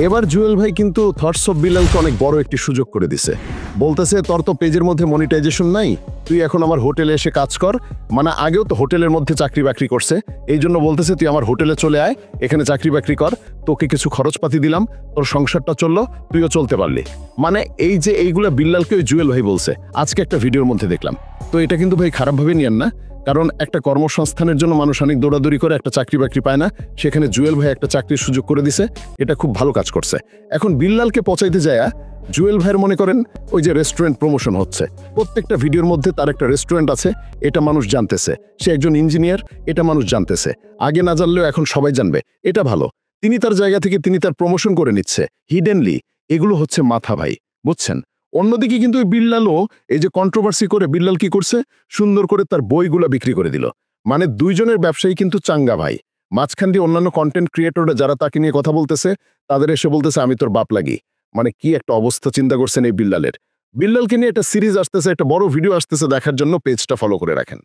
এবার জুয়েল ভাই কিন্তু থটস অফ বিল্লালকে অনেক বড় একটি সুযোগ করে দিছে। বলতেছে তোর তো পেজের মধ্যে মনিটাইজেশন নাই, তুই এখন আমার হোটেলে এসে কাজ কর। মানে আগেও তো হোটেলের মধ্যে চাকরি বাকরি করছে, এই জন্য বলতেছে তুই আমার হোটেলে চলে আয়, এখানে চাকরি বাকরি কর, তোকে কিছু খরচপাতি দিলাম, তোর সংসারটা চললো, তুইও চলতে পারলি। মানে এই যে এইগুলা বিল্লালকে ওই জুয়েল ভাই বলছে, আজকে একটা ভিডিওর মধ্যে দেখলাম। তো এটা কিন্তু ভাই খারাপভাবে নিয়েন না, কারণ একটা কর্মসংস্থানের জন্য মানুষ অনেক দৌড়াদৌড়ি করে, একটা চাকরি বাকরি পায় না, সেখানে জুয়েল ভাই একটা চাকরির সুযোগ করে দিছে, এটা খুব ভালো কাজ করছে। এখন বিল্লালকে পচাইতে যায় জুয়েল ভাইয়ের মনে করেন ওই যে রেস্টুরেন্ট প্রমোশন হচ্ছে, প্রত্যেকটা ভিডিওর মধ্যে তার একটা রেস্টুরেন্ট আছে, এটা মানুষ জানতেছে, সে একজন ইঞ্জিনিয়ার, এটা মানুষ জানতেছে, আগে না জানলেও এখন সবাই জানবে, এটা ভালো। তিনি তার জায়গা থেকে তিনি তার প্রমোশন করে নিচ্ছে হিডেনলি, এগুলো হচ্ছে মাথা ভাই, বুঝছেন। অন্যদিকে কিন্তু ওই বিল্লালও এই যে কন্ট্রোভার্সি করে বিল্লাল কি করছে, সুন্দর করে তার বইগুলা বিক্রি করে দিল। মানে দুইজনের ব্যবসায়ী কিন্তু চাঙ্গা ভাই। মাঝখান দিয়ে অন্যান্য কন্টেন্ট ক্রিয়েটররা যারা তাকে নিয়ে কথা বলতেছে, তাদের এসে বলতেছে আমি তোর বাপ লাগি। মানে কি একটা অবস্থা চিন্তা করছেন এই বিল্লালের। বিল্লালকে নিয়ে একটা সিরিজ আসতেছে, একটা বড় ভিডিও আসতেছে, দেখার জন্য পেজটা ফলো করে রাখেন।